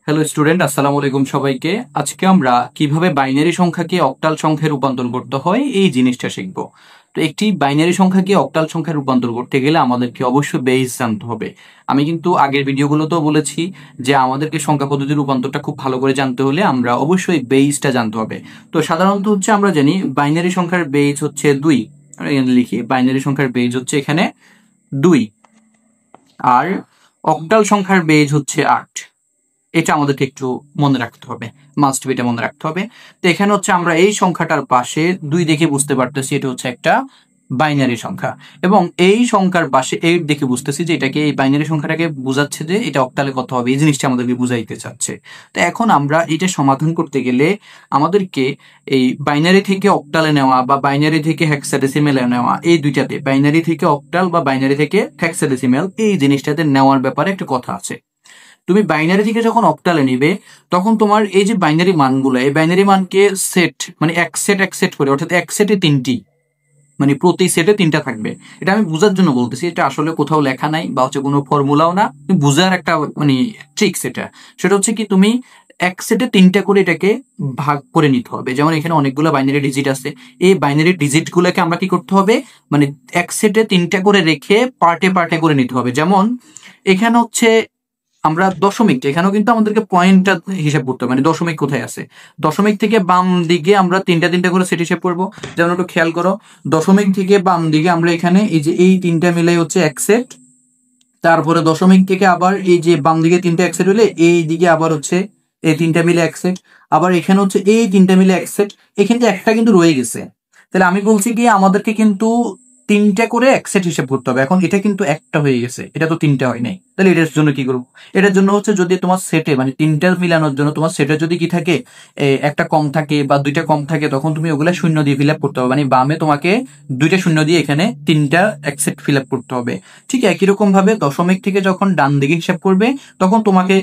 Hello student, আসসালামু আলাইকুম সবাইকে। আজকে আমরা কিভাবে বাইনারি সংখ্যাকে অক্টাল সংখ্যায় রূপান্তর করতে হয় এই জিনিসটা শিখব। তো একটি বাইনারি সংখ্যাকে অক্টাল সংখ্যায় রূপান্তর করতে গেলে আমাদেরকে অবশ্যই বেস জানতে হবে। আমি কিন্তু আগের ভিডিওগুলোতেও বলেছি যে আমাদেরকে সংখ্যা পদ্ধতির রূপান্তরটা খুব ভালো করে জানতে হলে আমরা অবশ্যই বেসটা জানতে হবে। তো সাধারণত হচ্ছে আমরা জানি বাইনারি সংখ্যার বেস হচ্ছে 2। আমরা এখানে লিখি বাইনারি সংখ্যার বেস হচ্ছে এখানে 2, আর অক্টাল সংখ্যার বেস হচ্ছে 8। এটা আমাদেরকে একটু মনে রাখতে হবে, মাস্ট বি, এটা মনে রাখতে হবে। তো এখানে হচ্ছে আমরা এই সংখ্যাটার পাশে 2 দেখে বুঝতে পারতেছি এটা হচ্ছে একটা বাইনারি সংখ্যা, এবং এই সংখ্যার পাশে 8 দেখে বুঝতেছি যে এটাকে, এই বাইনারি সংখ্যাটাকে বোঝাচ্ছে যে এটা অক্টালে কত হবে, এই জিনিসটা আমাদেরকে বুঝাইতে চাচ্ছে। তো এখন আমরা এটা সমাধান করতে গেলে আমাদেরকে এই বাইনারি থেকে অক্টালে নেওয়া বা বাইনারি থেকে হেক্সাডেসিমেলে নেওয়া, এই দুইটাতে বাইনারি থেকে অক্টাল বা বাইনারি থেকে হেক্সাডেসিমেল এই জিনিসটাতে নেওয়ার ব্যাপারে একটা কথা আছে। তুমি বাইনারি থেকে যখন অক্টালে নিবে তখন তোমার এই যে বাইনারি মানগুলো, এই বাইনারি মানকে সেট, মানে এক সেট করে, অর্থাৎ এক সেটে 3টি, মানে প্রতি সেটে 3টা থাকবে। এটা আমি বোঝার জন্য বলতেছি, এটা আসলে কোথাও লেখা নাই বা হচ্ছে কোনো ফর্মুলাও না, বুঝার একটা মানে ট্রিক্স এটা। সেটা হচ্ছে কি, তুমি এক সেটে 3টা করে এটাকে ভাগ করে নিতে হবে। যেমন এখানে অনেকগুলো বাইনারি ডিজিট আছে, এই বাইনারি ডিজিট গুলোকে আমরা কি করতে হবে, মানে এক সেটে 3টা করে রেখে পার্টে পার্টে করে নিতে হবে। যেমন এখানে হচ্ছে আমরা দশমিক, এখানেও কিন্তু আমাদেরকে পয়েন্টটা হিসাব করতে হবে, মানে দশমিক কোথায় আছে। দশমিক থেকে বাম দিকে আমরা 3টা করে সেট হিসাব করবো। যেমন একটু খেয়াল করো, দশমিক থেকে বাম দিকে আমরা এখানে এই যে এই 3টা মিলে হচ্ছে এক সেট, তারপরে দশমিক থেকে আবার এই যে বাম দিকে 3টা এক সেট হলে এই দিকে আবার হচ্ছে এই 3টা মিলে এক সেট, আবার এখানে হচ্ছে এই 3টা মিলে এক সেট, এখানে একটা কিন্তু রয়ে গেছে। তাহলে আমি বলছি কি, আমাদেরকে কিন্তু 3টা করে এক সেট হিসাব করতে হবে। এখন এটা কিন্তু একটা হয়ে গেছে, এটা তো 3টা হয় নাই। তাহলে এটার জন্য কি করবো, এটার জন্য হচ্ছে যদি তোমার সেটে মানে 3টা মিলানোর জন্য তোমার সেটে যদি কি থাকে, একটা কম থাকে বা 2টা কম থাকে, তখন তুমি ওগুলা শূন্য দিয়ে ফিল আপ করতে হবে। মানে বামে তোমাকে 2টা শূন্য দিয়ে এখানে 3টা এক সেট ফিল আপ করতে হবে। ঠিক একই রকম ভাবে দশমিক থেকে যখন ডান দিকে হিসাব করবে তখন তোমাকে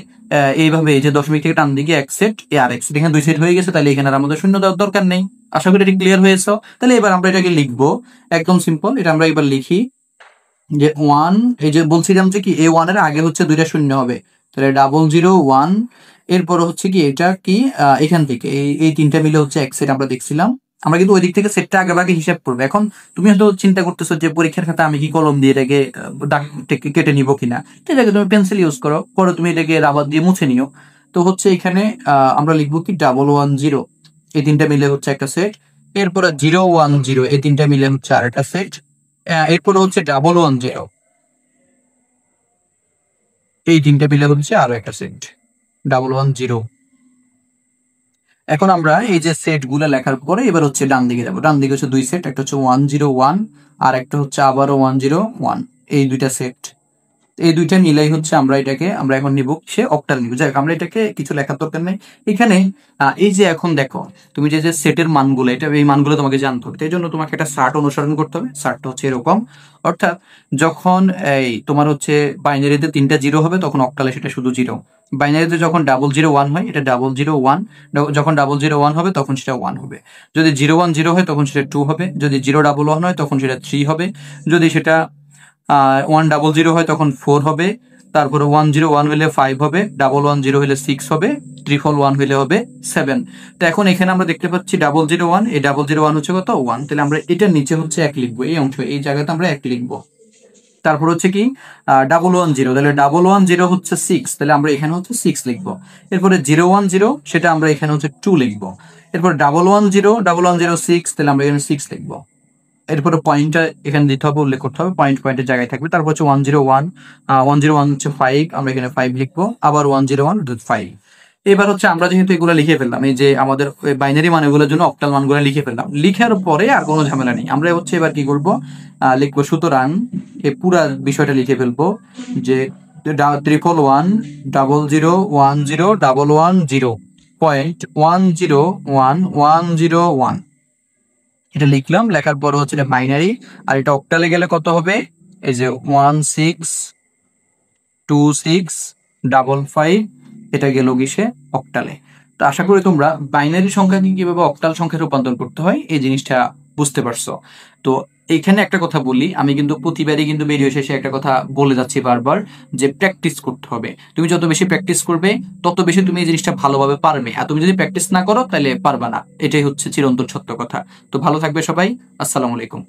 এইভাবে, এই যে দশমিক থেকে ডান দিকে এক সেট, আর এক সেট, এখানে 2 সেট হয়ে গেছে, তাহলে এখানে আর আমাদের শূন্য দেওয়ার দরকার নেই। আশা করি এটা ক্লিয়ার হয়েছে। তাহলে এবার আমরা এটাকে লিখবো একদম সিম্পল। এটা আমরা এবার লিখি যে 1, এই যে বলছিলাম যে কি এ 1 এর আগে হচ্ছে 2টা শূন্য হবে, তাহলে 001। এরপর হচ্ছে কি এটা কি, এখান থেকে এই 3টা মিলে হচ্ছে এক সেট আমরা দেখছিলাম। আমরা কিন্তু ওই দিক থেকে সেটটা আগে ভাগে হিসাব করবো। এখন তুমি হয়তো চিন্তা করতেছো যে পরীক্ষার খাতা আমি কি কলম দিয়ে এটাকে দাগ কেটে নিবো কিনা, তো এটাকে তুমি পেন্সিল ইউজ করো, পরে তুমি এটাকে রাবার দিয়ে মুছে নিও। তো হচ্ছে এখানে আমরা লিখবো কি 110, এই 3টা মিলে হচ্ছে একটা সেট। এরপরে 010, এই 3টা মিলে হচ্ছে আরেকটা সেট। এরপরে হচ্ছে 110, এই 3টা মিলে হচ্ছে আরো একটা সেট 110। এখন আমরা এই যে সেট গুলা লেখার পরে এবার হচ্ছে ডান দিকে যাবো। ডান দিকে হচ্ছে 2 সেট, একটা হচ্ছে 101 আর একটা হচ্ছে আবারও 101, এই দুইটা সেট, এই দুইটা মিলাই হচ্ছে আমরা এটাকে আমরা এখন নিব সে অক্টাল নিব। যাই হোক, আমরা এটাকে কিছু লেখার দরকার নেই এখানে। এই যে এখন দেখো, তুমি যে সেটের মানগুলো, এটা এই মানগুলো তোমাকে জানতে হবে। এই জন্য তোমাকে একটা সার্ট অনুসরণ করতে হবে। সার্টটা হচ্ছে এরকম, অর্থাৎ যখন এই তোমার হচ্ছে বাইনারিতে 3টা জিরো হবে তখন অক্টালে সেটা শুধু জিরো। বাইনারিতে যখন 001 হয় এটা 001, যখন 001 হবে তখন সেটা 1 হবে। যদি 010 হয় তখন সেটা 2 হবে। যদি 011 হয় তখন সেটা 3 হবে। যদি সেটা 100 হয় তখন 4 হবে। তারপরে 101 হলে 5 হবে, 110 হলে 6 হবে, 111 হলে হবে 7। তো এখন এখানে আমরা দেখতে পাচ্ছি 001, এই 001 হচ্ছে কত, 1। তাহলে আমরা এটার নিচে হচ্ছে 1 লিখবো, এই অংশ, এই জায়গাতে আমরা 1 লিখবো। তারপর হচ্ছে কি 110, তাহলে 110 হচ্ছে 6, তাহলে আমরা এখানে হচ্ছে 6 লিখবো। এরপরে 010, সেটা আমরা এখানে হচ্ছে 2 লিখবো। এরপর 110, 6, তাহলে আমরা এখানে 6 লিখবো। এরপরে পয়েন্টটা এখানে দিতে হবে, উল্লেখ করতে হবে, পয়েন্টের জায়গায় থাকবে। তারপর হচ্ছে 101, 101 হচ্ছে 5, আমরা এখানে 5 লিখবো। আবার 101, 5। এবার হচ্ছে আমরা যেহেতু এগুলো লিখে ফেললাম, এই যে আমাদের বাইনারি মানগুলোর জন্য অক্টাল মানগুলো লিখে ফেললাম, লিখার পরে আর কোনো ঝামেলা নেই। আমরা হচ্ছে এবার কি করবো, লিখবো, সুতরাং এই পুরা বিষয়টা লিখে ফেলবো যে 111, 0010, 110.101101, এটা লিখলাম। লেখার পর হচ্ছে এটা বাইনারি, আর এটা অক্টালে গেলে কত হবে, এই যে 162655, এটা গেল কিসে, অক্টালে। তো আশা করি তোমরা বাইনারি সংখ্যাকে কিভাবে অক্টাল সংখ্যায় রূপান্তর করতে হয় এই জিনিসটা বুঝতে পারছো। তো এইখানে একটা কথা বলি, আমি কিন্তু প্রতিবারই কিন্তু ভিডিও শেষে একটা কথা বলে যাচ্ছি বারবার, যে প্র্যাকটিস করতে হবে। তুমি যত বেশি প্র্যাকটিস করবে তত বেশি তুমি এই জিনিসটা ভালোভাবে পারবে, আর তুমি যদি প্র্যাকটিস না করো তাহলে পারবা না। এটাই হচ্ছে চিরন্তন সত্য কথা। তো ভালো থাকবে সবাই। আসসালামু আলাইকুম।